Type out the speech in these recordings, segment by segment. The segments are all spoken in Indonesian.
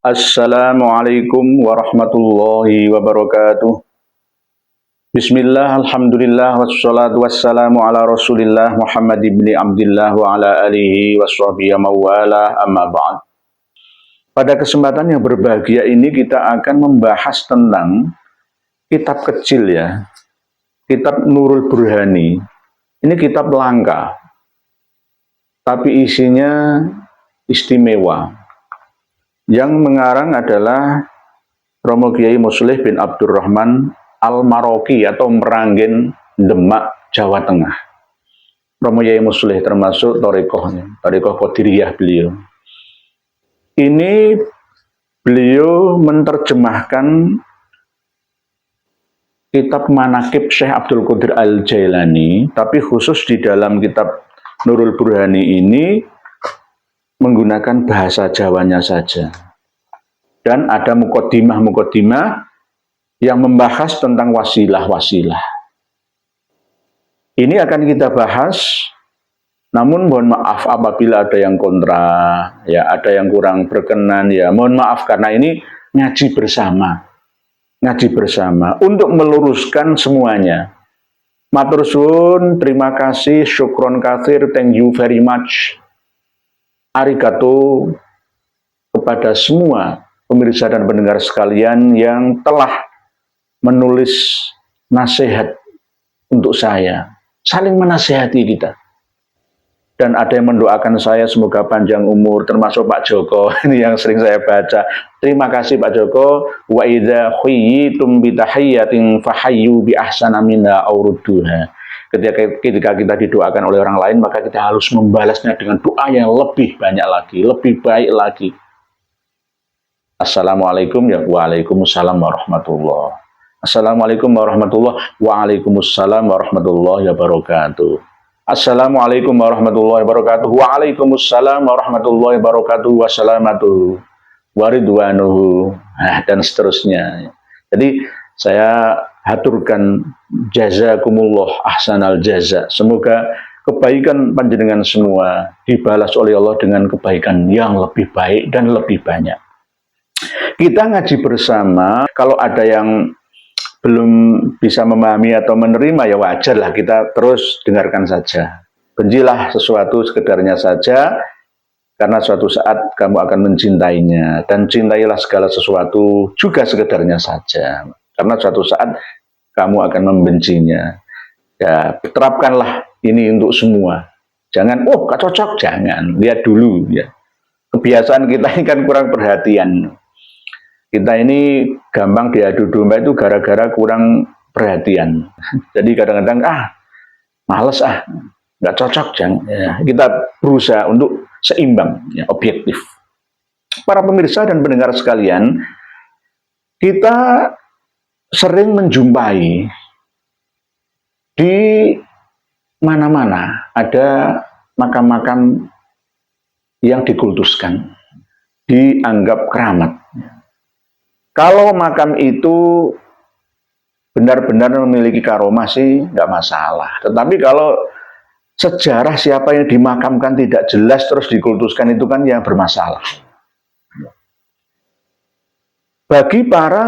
Assalamualaikum warahmatullahi wabarakatuh. Bismillah, alhamdulillah, wassalatu wassalamu ala rasulillah Muhammad ibni Abdillah wa ala alihi washabihi mawala amma ba'd. Pada kesempatan yang berbahagia ini kita akan membahas tentang kitab kecil ya, kitab Nurul Burhani. Ini kitab langka, tapi isinya istimewa. Yang mengarang adalah Romo Kiai Muslih bin Abdurrahman Al-Maroki atau Meranggen, Demak, Jawa Tengah. Romo Kiai Muslih termasuk Thariqah Qadiriyah beliau. Ini beliau menerjemahkan kitab Manaqib Syekh Abdul Qadir Al-Jailani, tapi khusus di dalam kitab Nurul Burhani ini menggunakan bahasa Jawanya saja. Dan ada mukodimah-mukodimah yang membahas tentang wasilah-wasilah. Ini akan kita bahas, namun mohon maaf apabila ada yang kontra, ya ada yang kurang berkenan, ya mohon maaf karena ini ngaji bersama. Ngaji bersama untuk meluruskan semuanya. Matur suwun, terima kasih, syukron katsir, thank you very much. Arigato kepada semua pemirsa dan pendengar sekalian yang telah menulis nasihat untuk saya. Saling menasihati kita. Dan ada yang mendoakan saya semoga panjang umur, termasuk Pak Joko. Ini yang sering saya baca. Terima kasih Pak Joko. Wa idza khuyyitum bi tahiyyatin fahayyu bi ahsana minha aw rudduha. Ketika kita didoakan oleh orang lain, maka kita harus membalasnya dengan doa yang lebih banyak lagi, lebih baik lagi. Assalamualaikum ya, waalaikumsalam warahmatullahi. Assalamualaikum warahmatullahi, waalaikumsalam warahmatullahi wabarakatuh. Assalamualaikum warahmatullahi wabarakatuh, waalaikumsalam warahmatullahi wabarakatuh, wassalamatu waridwanuhu, dan seterusnya. Jadi saya haturkan jazakumullah ahsanal jaza. Semoga kebaikan panjenengan semua dibalas oleh Allah dengan kebaikan yang lebih baik dan lebih banyak. Kita ngaji bersama, kalau ada yang belum bisa memahami atau menerima ya wajarlah, kita terus dengarkan saja. Bencilah sesuatu sekedarnya saja, karena suatu saat kamu akan mencintainya, dan cintailah segala sesuatu juga sekedarnya saja. Karena suatu saat kamu akan membencinya. Ya, terapkanlah ini untuk semua. Jangan, oh gak cocok, jangan. Lihat dulu ya. Kebiasaan kita ini kan kurang perhatian. Kita ini gampang diadu domba itu gara-gara kurang perhatian. Jadi kadang-kadang, males gak cocok, jangan. Ya, kita berusaha untuk seimbang, ya, objektif. Para pemirsa dan pendengar sekalian, kita sering menjumpai di mana-mana ada makam-makam yang dikultuskan, dianggap keramat. Kalau makam itu benar-benar memiliki karomah sih nggak masalah. Tetapi kalau sejarah siapa yang dimakamkan tidak jelas terus dikultuskan, itu kan yang bermasalah. Bagi para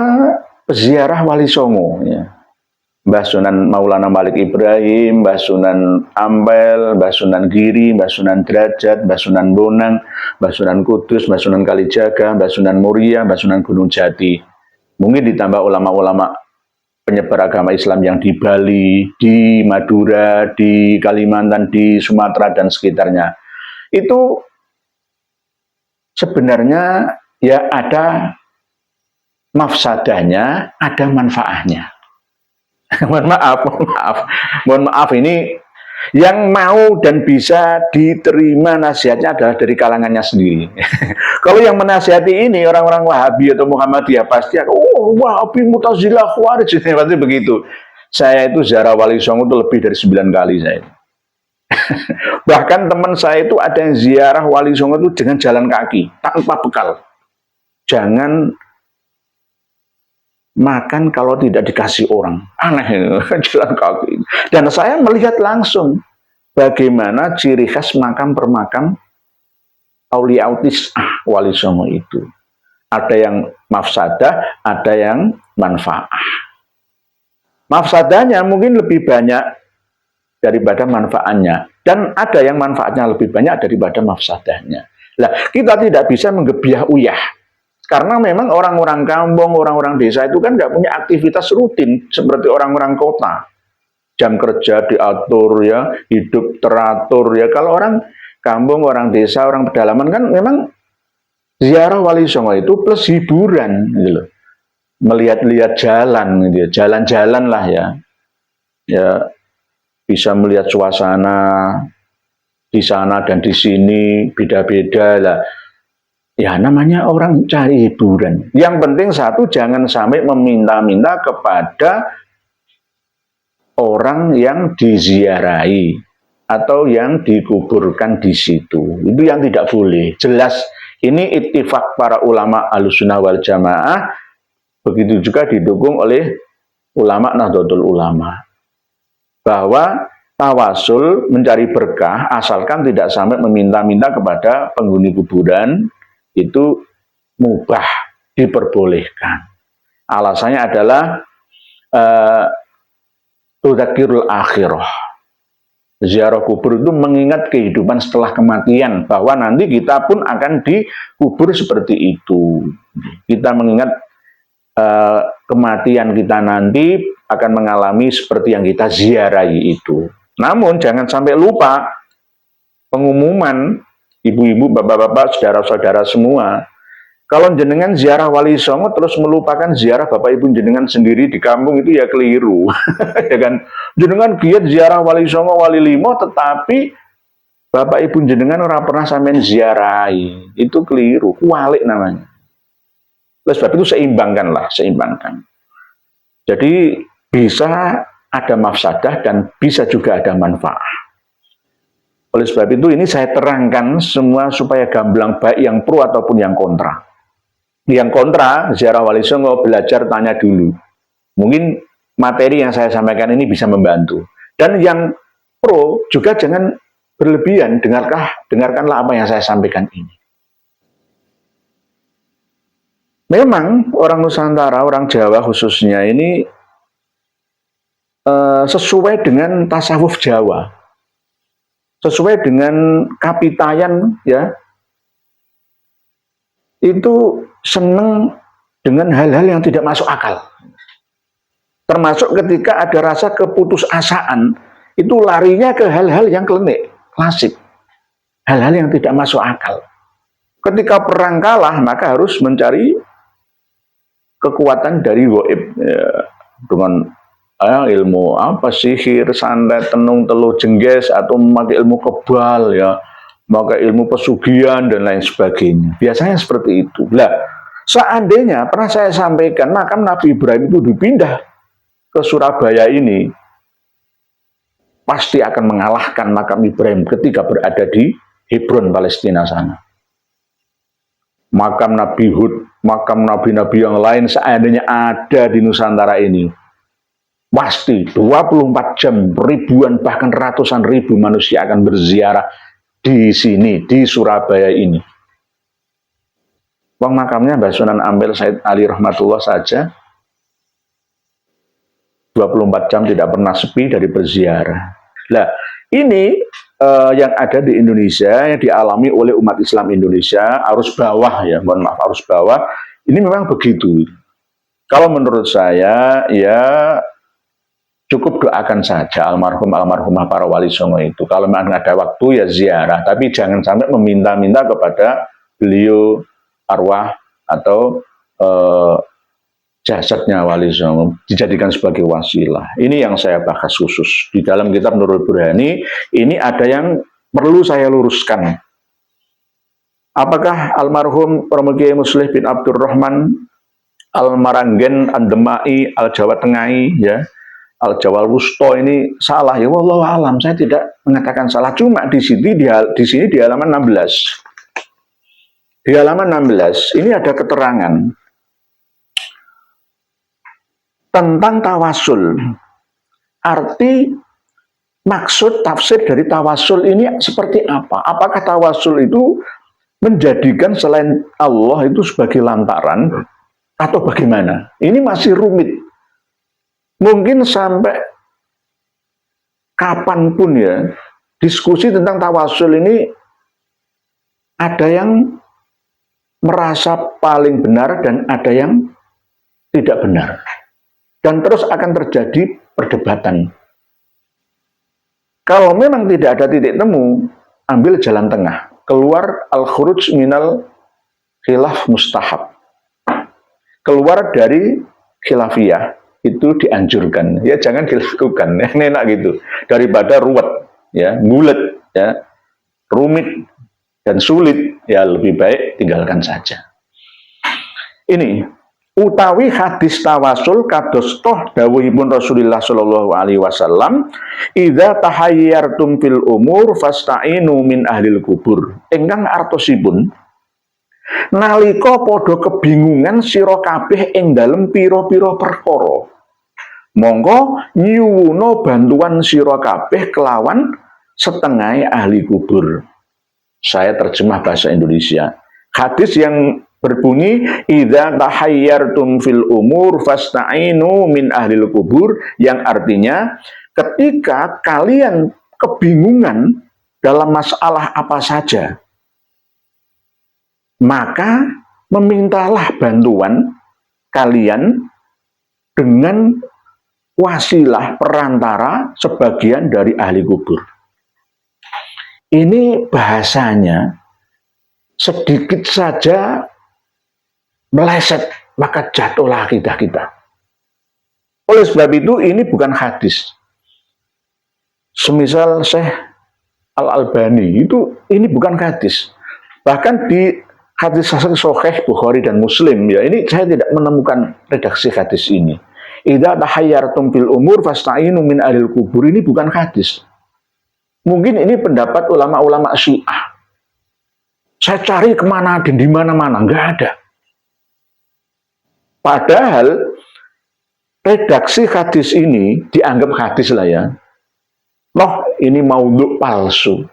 peziarah Wali Songo, ya. Mbah Sunan Maulana Malik Ibrahim, Mbah Sunan Ampel, Mbah Sunan Giri, Mbah Sunan Derajat, Mbah Sunan Bonang, Mbah Sunan Kudus, Mbah Sunan Kalijaga, Mbah Sunan Muria, Mbah Sunan Gunung Jati. Mungkin ditambah ulama-ulama penyebar agama Islam yang di Bali, di Madura, di Kalimantan, di Sumatera dan sekitarnya. Itu sebenarnya ya ada mafsadahnya, ada manfaatnya. Mohon maaf ini yang mau dan bisa diterima nasihatnya adalah dari kalangannya sendiri. Kalau yang menasihati ini orang-orang Wahabi atau Muhammadiyah pasti Wahabi, Mu'tazilah, Khawarij, pasti begitu. Saya itu ziarah Wali Songo itu lebih dari 9 kali saya. Bahkan teman saya itu ada yang ziarah Wali Songo itu dengan jalan kaki, tanpa bekal. Jangan makan kalau tidak dikasih orang. Aneh, jalan kaki. Dan saya melihat langsung bagaimana ciri khas makam per makam Aulia Autis Wali Songo itu. Ada yang mafsadah, ada yang manfaat. Mafsadahnya mungkin lebih banyak daripada manfaatnya. Dan ada yang manfaatnya lebih banyak daripada mafsadahnya. Nah, kita tidak bisa menggebiah uyah. Karena memang orang-orang kampung, orang-orang desa itu kan nggak punya aktivitas rutin seperti orang-orang kota. Jam kerja diatur ya, hidup teratur ya. Kalau orang kampung, orang desa, orang pedalaman kan memang ziarah Wali Songo itu plus hiburan gitu loh. Melihat-lihat jalan gitu ya, jalan-jalan lah ya. Ya bisa melihat suasana di sana dan di sini beda-beda lah. Ya namanya orang cari hiburan. Yang penting satu, jangan sampai meminta-minta kepada orang yang diziarahi atau yang dikuburkan di situ. Itu yang tidak boleh. Jelas ini ittifaq para ulama Ahlussunnah wal Jamaah, begitu juga didukung oleh ulama Nahdlatul Ulama, bahwa tawasul mencari berkah asalkan tidak sampai meminta-minta kepada penghuni kuburan itu mubah, diperbolehkan. Alasannya adalah tudzakirul akhirah. Ziarah kubur itu mengingat kehidupan setelah kematian, bahwa nanti kita pun akan dikubur seperti itu. Kita mengingat kematian kita nanti akan mengalami seperti yang kita ziarahi itu. Namun jangan sampai lupa pengumuman ibu-ibu, bapak-bapak, saudara-saudara semua. Kalau jenengan ziarah Wali Songo terus melupakan ziarah bapak ibu jenengan sendiri di kampung, itu ya keliru. Ya kan? Jenengan giat ziarah Wali Songo, Wali Limo, tetapi bapak ibu jenengan orang pernah sampean ziarahi. Itu keliru, kualik namanya. Oleh sebab itu seimbangkanlah, seimbangkan. Jadi bisa ada mafsadah dan bisa juga ada manfaat. Oleh sebab itu ini saya terangkan semua supaya gamblang, baik yang pro ataupun yang kontra. Yang kontra, ziarah Wali Songo, belajar tanya dulu. Mungkin materi yang saya sampaikan ini bisa membantu. Dan yang pro juga jangan berlebihan, dengarkanlah apa yang saya sampaikan ini. Memang orang Nusantara, orang Jawa khususnya ini sesuai dengan tasawuf Jawa. Sesuai dengan kapitayan ya, itu senang dengan hal-hal yang tidak masuk akal. Termasuk ketika ada rasa keputusasaan, itu larinya ke hal-hal yang klinik, klasik. Hal-hal yang tidak masuk akal. Ketika perang kalah, maka harus mencari kekuatan dari gaib ya, dengan ilmu apa, sihir, santet, tenung, teluh, jengges, atau memakai ilmu kebal ya, memakai ilmu pesugihan dan lain sebagainya. Biasanya seperti itu. Lah, seandainya pernah saya sampaikan makam Nabi Ibrahim itu dipindah ke Surabaya ini, pasti akan mengalahkan makam Ibrahim ketika berada di Hebron, Palestina sana. Makam Nabi Hud, makam nabi-nabi yang lain seandainya ada di Nusantara ini, pasti 24 jam ribuan bahkan ratusan ribu manusia akan berziarah di sini, di Surabaya ini. Wong makamnya Mbah Sunan Ampel Said Ali Rahmatullah saja 24 jam tidak pernah sepi dari berziarah. Nah, ini yang ada di Indonesia, yang dialami oleh umat Islam Indonesia, arus bawah ya, mohon maaf, arus bawah, ini memang begitu. Kalau menurut saya, ya cukup doakan saja almarhumah para Wali Songo itu. Kalau memang ada waktu ya ziarah, tapi jangan sampai meminta-minta kepada beliau arwah atau jasadnya Wali Songo dijadikan sebagai wasilah. Ini yang saya bahas khusus di dalam kitab Nurul Burhani. Ini ada yang perlu saya luruskan. Apakah almarhum Romo Kiai Muslih bin Abdurrahman Al-Maranggen Andemai Al-Jawa Tengahi ya, Al-Jawa Wusto ini salah ya, wallahu alam, saya tidak mengatakan salah, cuma di sini di halaman 16. Di halaman 16 ini ada keterangan tentang tawasul. Arti, maksud, tafsir dari tawasul ini seperti apa? Apakah tawasul itu menjadikan selain Allah itu sebagai lantaran atau bagaimana? Ini masih rumit. Mungkin sampai kapanpun ya, diskusi tentang tawasul ini ada yang merasa paling benar dan ada yang tidak benar. Dan terus akan terjadi perdebatan. Kalau memang tidak ada titik temu, ambil jalan tengah. Keluar al-khuruj minal khilaf mustahab. Keluar dari khilafiyah itu dianjurkan. Ya jangan dilakukan. Enak gitu. Daripada ruwet, ya, bulet, ya, rumit dan sulit, ya lebih baik tinggalkan saja. Ini utawi hadis tawasul kados toh dawuhipun Rasulullah sallallahu alaihi wasallam, idza tahayyartum fil umur fasta'inu min ahlil kubur. Ingkang artosipun nalika padha kebingungan sira kabeh ing dalem pira-pira perkara, monggo nyuwuna bantuan sira kabeh kelawan setengah ahli kubur. Saya terjemah bahasa Indonesia. Hadis yang berbunyi idza tahayyartum fil umur fasta'inu min ahlil kubur, yang artinya ketika kalian kebingungan dalam masalah apa saja, maka memintalah bantuan kalian dengan wasilah perantara sebagian dari ahli kubur. Ini bahasanya sedikit saja meleset, maka jatuhlah akidah kita. Oleh sebab itu ini bukan hadis. Semisal Syekh Al-Albani itu ini bukan hadis. Bahkan di hadis sahih Bukhari dan Muslim, ya ini saya tidak menemukan redaksi hadis ini. Idza tahayyartum fil umur fasta'inu min ahlil kubur, ini bukan hadis. Mungkin ini pendapat ulama-ulama Syiah. Saya cari kemana dan di mana-mana, nggak ada. Padahal redaksi hadis ini dianggap hadis lah ya. Loh, ini maudhu palsu.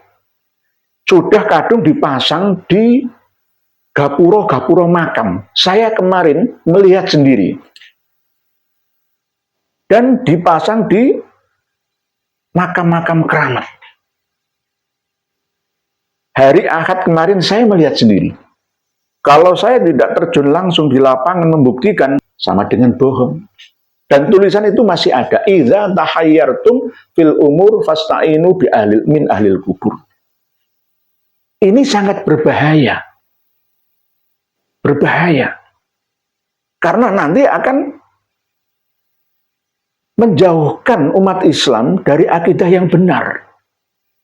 Sudah kadung dipasang di gapura-gapura makam. Saya kemarin melihat sendiri. Dan dipasang di makam-makam keramat. Hari Ahad kemarin saya melihat sendiri. Kalau saya tidak terjun langsung di lapangan membuktikan, sama dengan bohong. Dan tulisan itu masih ada. Idza tahayyartum fil umur fasta'inu bi ahlil min ahlil kubur. Ini sangat berbahaya. Berbahaya. Karena nanti akan menjauhkan umat Islam dari akidah yang benar.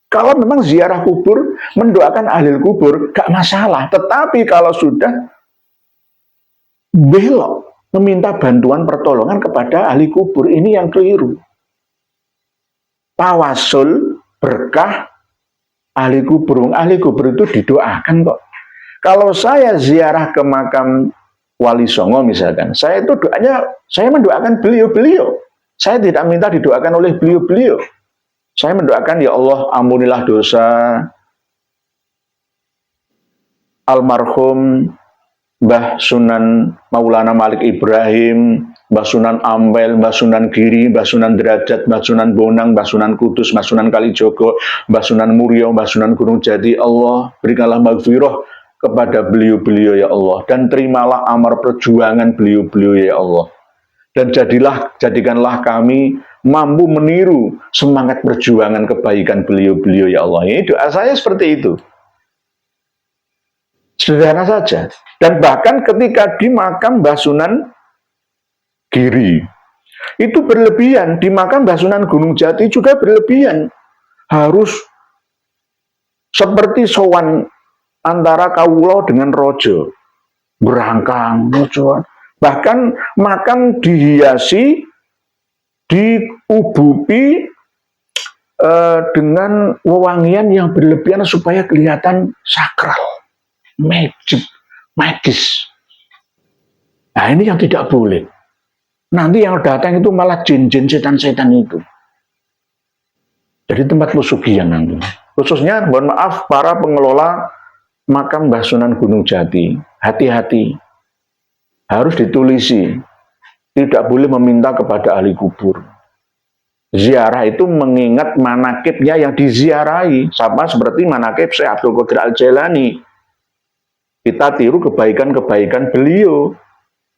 Kalau memang ziarah kubur, mendoakan ahli kubur, gak masalah. Tetapi kalau sudah belok, meminta bantuan pertolongan kepada ahli kubur, ini yang keliru. Tawasul, berkah, ahli kubur itu didoakan kok. Kalau saya ziarah ke makam Wali Songo misalkan, saya itu doanya, saya mendoakan beliau-beliau. Saya tidak minta didoakan oleh beliau-beliau. Saya mendoakan, ya Allah, ampunilah dosa almarhum Mbah Sunan Maulana Malik Ibrahim, Mbah Sunan Ampel, Mbah Sunan Giri, Mbah Sunan Derajat, Mbah Sunan Bonang, Mbah Sunan Kudus, Mbah Sunan Kalijogo, Mbah Sunan Murio, Mbah Sunan Gunung Jati. Allah, berikanlah maghfirah kepada beliau-beliau ya Allah, dan terimalah amar perjuangan beliau-beliau ya Allah. Dan jadikanlah kami mampu meniru semangat perjuangan kebaikan beliau-beliau ya Allah. Ini doa saya seperti itu. Sederhana saja. Dan bahkan ketika di makam Mbah Sunan Giri, itu berlebihan. Di makam Mbah Sunan Gunung Jati juga berlebihan. Harus seperti sowan antara kawula dengan rojo. Berangkang, rojoan. Bahkan makam dihiasi, diubupi dengan wewangian yang berlebihan supaya kelihatan sakral, magis. Nah ini yang tidak boleh. Nanti yang datang itu malah jin-jin, setan-setan itu. Jadi tempat pesugihan nanti. Khususnya, mohon maaf, para pengelola makam Mbah Sunan Gunung Jati, hati-hati, harus ditulisi, tidak boleh meminta kepada ahli kubur. Ziarah itu mengingat manakibnya yang diziarahi, sama seperti manakib Syekh Abdul Qadir Al-Jailani. Kita tiru kebaikan-kebaikan beliau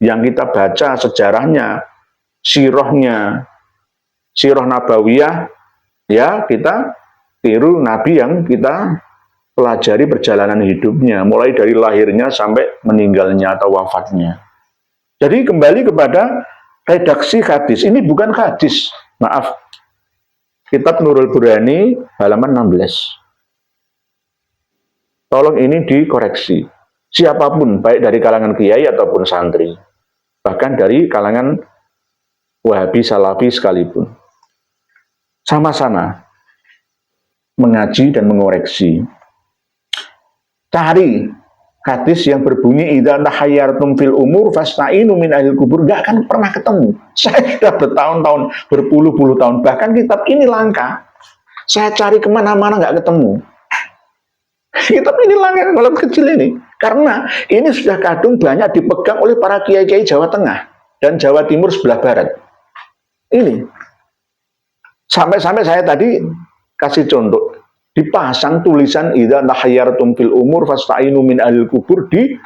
yang kita baca sejarahnya, sirahnya, sirah nabawiyah, ya kita tiru Nabi yang kita pelajari perjalanan hidupnya, mulai dari lahirnya sampai meninggalnya atau wafatnya. Jadi kembali kepada redaksi hadis. Ini bukan hadis, maaf. Kitab Nurul Burhani halaman 16. Tolong ini dikoreksi. Siapapun, baik dari kalangan kiai ataupun santri, bahkan dari kalangan Wahabi Salafi sekalipun, sama-sama mengaji dan mengoreksi. Cari hadis yang berbunyi idza tahayyartum fil umur fasta'inu min ahli kubur, gak akan pernah ketemu. Saya sudah bertahun-tahun, berpuluh-puluh tahun, bahkan kitab ini langka. Saya cari kemana-mana gak ketemu. Kitab ini langka kalau kecil ini, karena ini sudah kadung banyak dipegang oleh para kiai-kiai Jawa Tengah dan Jawa Timur sebelah barat. Ini sampai-sampai saya tadi kasih contoh, dipasang tulisan idza tahayyartum fil umur fasta'inu min ahli kubur di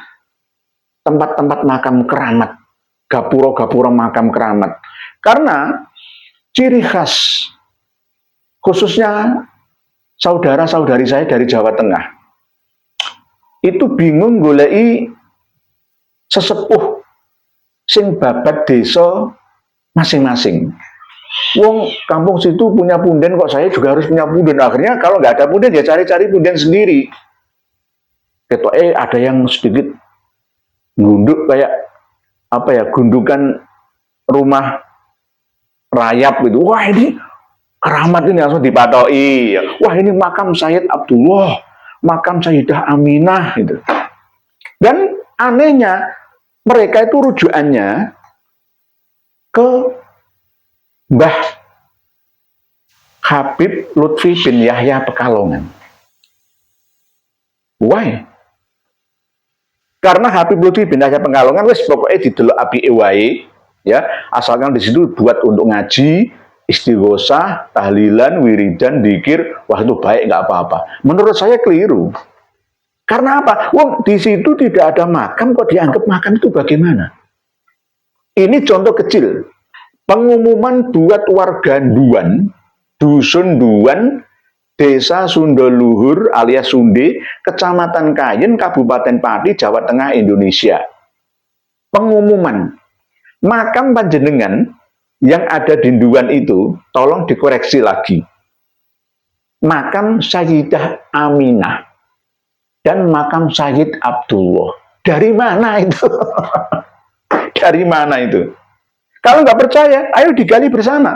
tempat-tempat makam keramat, gapura-gapura makam keramat. Karena ciri khas khususnya saudara-saudari saya dari Jawa Tengah itu bingung golei sesepuh sing babat desa masing-masing. Wong kampung situ punya punden, kok saya juga harus punya punden. Akhirnya kalau nggak ada punden ya cari-cari punden sendiri. Ada yang sedikit gunduk kayak apa ya, gundukan rumah rayap gitu. Wah ini keramat, ini langsung dipatoi. Wah ini makam Sayyid Abdullah, makam Sayyidah Aminah gitu. Dan anehnya mereka itu rujukannya ke Mbah Habib Lutfi bin Yahya Pekalongan. Why? Karena Habib Lutfi bin Yahya Pekalongan wis pokoknya didelok apike wae, ya, asalkan di situ buat untuk ngaji, istighosah, tahlilan, wiridan, dzikir, wah itu baik, nggak apa-apa. Menurut saya keliru. Karena apa? Wong di situ tidak ada makam, kok dianggap makam itu bagaimana? Ini contoh kecil. Pengumuman buat warga Duan, Dusun Duan, Desa Sundoluhur alias Sunde, Kecamatan Kayen, Kabupaten Pati, Jawa Tengah, Indonesia. Pengumuman makam panjenengan yang ada di Duan itu, tolong dikoreksi lagi. Makam Sayyidah Aminah dan makam Sayyid Abdullah. Dari mana itu? Dari mana itu? Kalau nggak percaya, ayo digali bersama.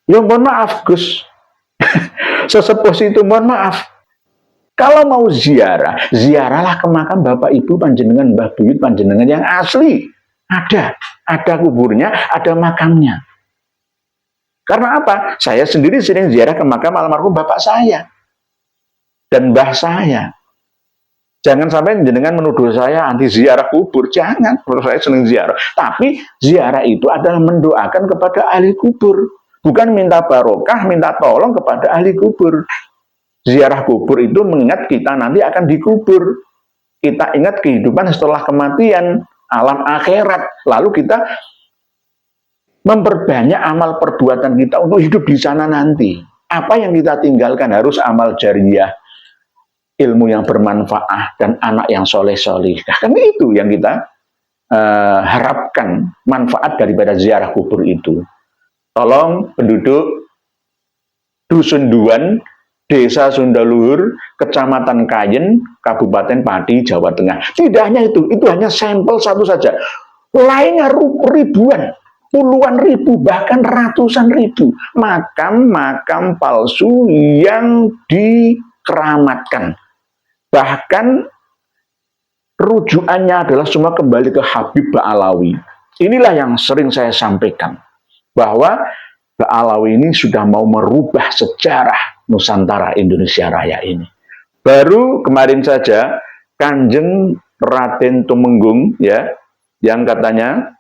Ya mohon maaf Gus, sesepuh itu mohon maaf. Kalau mau ziarah, ziarahlah ke makam Bapak Ibu panjenengan, Mbah Buyut panjenengan yang asli. Ada kuburnya, ada makamnya. Karena apa? Saya sendiri sering ziarah ke makam almarhum bapak saya dan mbah saya. Jangan sampai jenengan menuduh saya anti ziarah kubur. Jangan, menurut saya senang ziarah. Tapi ziarah itu adalah mendoakan kepada ahli kubur. Bukan minta barokah, minta tolong kepada ahli kubur. Ziarah kubur itu mengingat kita nanti akan dikubur. Kita ingat kehidupan setelah kematian, alam akhirat. Lalu kita memperbanyak amal perbuatan kita untuk hidup di sana nanti. Apa yang kita tinggalkan harus amal jariyah, ilmu yang bermanfaat, dan anak yang soleh-soleh. Kan itu yang kita harapkan manfaat daripada ziarah kubur itu. Tolong penduduk Dusun Duan, Desa Sundaluhur, Kecamatan Kayen, Kabupaten Pati, Jawa Tengah. Tidak hanya itu hanya sampel satu saja. Lainnya ribuan, puluhan ribu, bahkan ratusan ribu makam-makam palsu yang dikeramatkan. Bahkan rujukannya adalah semua kembali ke Habib Ba'alawi. Inilah yang sering saya sampaikan, bahwa Mbah Alawi ini sudah mau merubah sejarah Nusantara Indonesia Raya ini. Baru kemarin saja Kanjeng Raden Tumenggung ya, yang katanya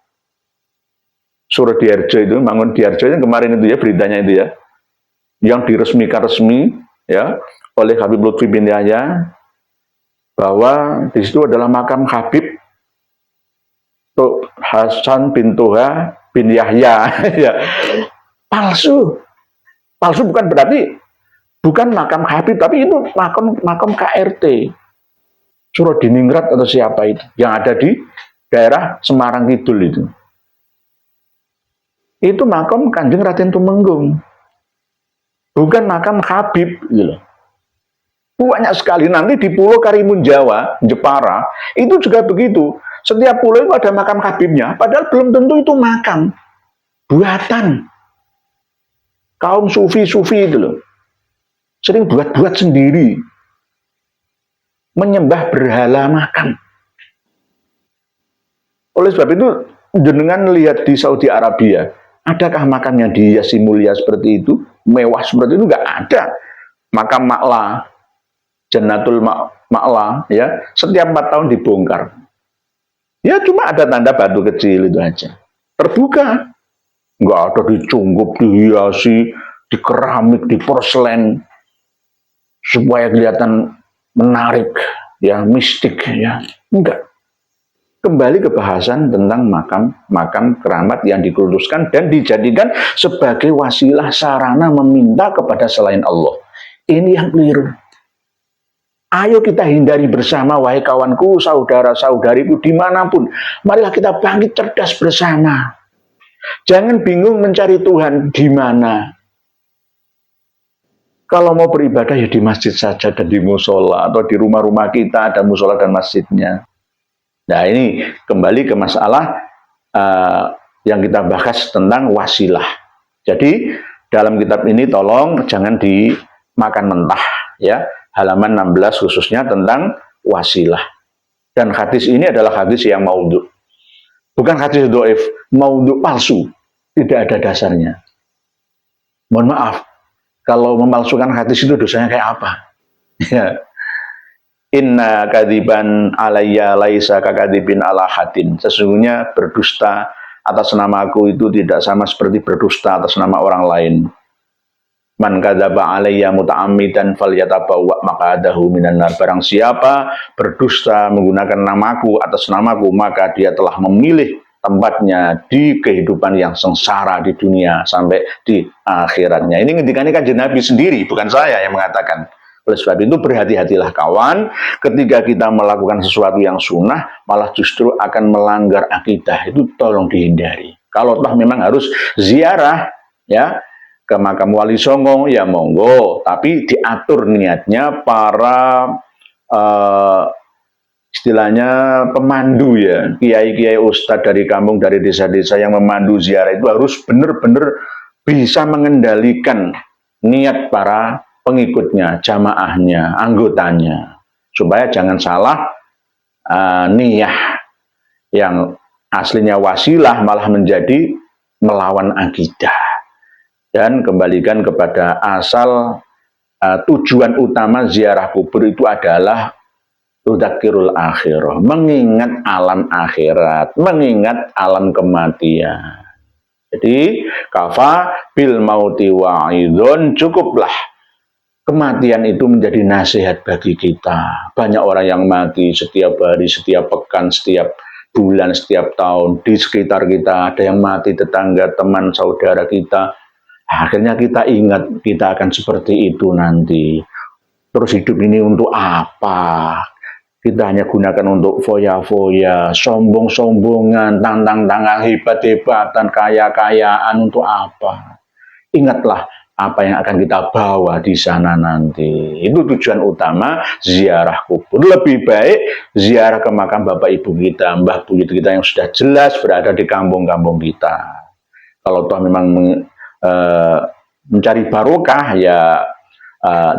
Surodiarjo itu, Mangundiarjo yang kemarin itu ya beritanya itu ya, yang diresmikan resmi ya oleh Habib Lutfi bin Yahya, bahwa di situ adalah makam Habib Hasan bin Toha bin Yahya. Ya. Palsu. Palsu bukan berarti bukan makam Habib, tapi itu makam KRT Surodiningrat atau siapa itu yang ada di daerah Semarang Kidul itu. Itu makam Kanjeng Raden Tumenggung, bukan makam Habib gitu. Banyak sekali nanti di Pulau Karimun Jawa, Jepara, itu juga begitu. Setiap pulau itu ada makam Habibnya, padahal belum tentu itu makam buatan kaum sufi-sufi itu loh. Sering buat-buat sendiri, menyembah berhala makam. Oleh sebab itu, jenengan lihat di Saudi Arabia, adakah makamnya dihiasi mulia seperti itu, mewah seperti itu? Nggak ada. Makam Ma'la, Jannatul Ma'la, ya, setiap 4 tahun dibongkar. Ya cuma ada tanda batu kecil itu aja. Terbuka. Nggak ada dicungkup, dihiasi, di keramik, di porselen, supaya kelihatan menarik, ya, mistik, ya. Enggak. Kembali ke bahasan tentang makam keramat yang dikultuskan dan dijadikan sebagai wasilah sarana meminta kepada selain Allah. Ini yang keliru. Ayo kita hindari bersama, wahai kawanku, saudara-saudariku dimanapun. Marilah kita bangkit cerdas bersama. Jangan bingung mencari Tuhan di mana. Kalau mau beribadah ya di masjid saja dan di musola, atau di rumah-rumah kita ada musola dan masjidnya. Nah ini kembali ke masalah yang kita bahas tentang wasilah. Jadi dalam kitab ini tolong jangan dimakan mentah ya. Halaman 16 khususnya tentang wasilah. Dan hadis ini adalah hadis yang maudhu. Bukan hadis dhaif, maudhu palsu. Tidak ada dasarnya. Mohon maaf, kalau memalsukan hadis itu dosanya kayak apa? Ya. Inna kadiban alayya laisa kakadibin ala hadin. Sesungguhnya berdusta atas namaku itu tidak sama seperti berdusta atas nama orang lain. Man kadzaba alayya muta'ammidan falyatabawa maq'adahu minan nar. Barang siapa berdusta menggunakan namaku atas namaku, maka dia telah memilih tempatnya di kehidupan yang sengsara di dunia sampai di akhiratnya. Ini ngendikannya Kanjeng Nabi sendiri, bukan saya yang mengatakan. Oleh sebab itu berhati-hatilah kawan, ketika kita melakukan sesuatu yang sunnah malah justru akan melanggar akidah. Itu tolong dihindari. Kalau toh memang harus ziarah ya ke makam Wali Songo, ya monggo, tapi diatur niatnya para istilahnya pemandu ya, kiai-kiai ustadz dari kampung, dari desa-desa yang memandu ziarah itu harus benar-benar bisa mengendalikan niat para pengikutnya, jamaahnya, anggotanya, supaya jangan salah niyah yang aslinya wasilah malah menjadi melawan akidah. Dan kembalikan kepada asal tujuan utama ziarah kubur itu adalah tudzakirul akhirah, mengingat alam akhirat, mengingat alam kematian. Jadi kafa bil mauti wa'idun, cukuplah kematian itu menjadi nasihat bagi kita. Banyak orang yang mati setiap hari, setiap pekan, setiap bulan, setiap tahun. Di sekitar kita ada yang mati, tetangga, teman, saudara kita. Akhirnya kita ingat kita akan seperti itu nanti. Terus hidup ini untuk apa? Kita hanya gunakan untuk foya-foya, sombong-sombongan, tantang-tantang, hebat-hebatan, kaya-kayaan, untuk apa? Ingatlah apa yang akan kita bawa di sana nanti. Itu tujuan utama ziarah kubur. Lebih baik ziarah ke makam bapak ibu kita, mbah buyut kita yang sudah jelas berada di kampung-kampung kita. Kalau toh memang mencari barokah, ya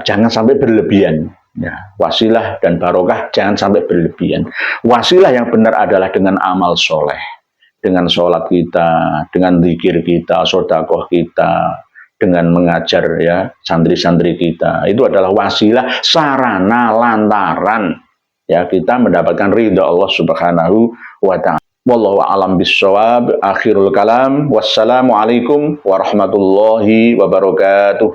jangan sampai berlebihan. Ya, wasilah dan barokah jangan sampai berlebihan. Wasilah yang benar adalah dengan amal soleh. dengan sholat kita, dengan zikir kita, sedekah kita, dengan mengajar ya santri-santri kita. Itu adalah wasilah, sarana, lantaran ya kita mendapatkan ridha Allah Subhanahu wa taala. Wallahu a'lam bishawab. Akhirul kalam. Wassalamualaikum warahmatullahi wabarakatuh.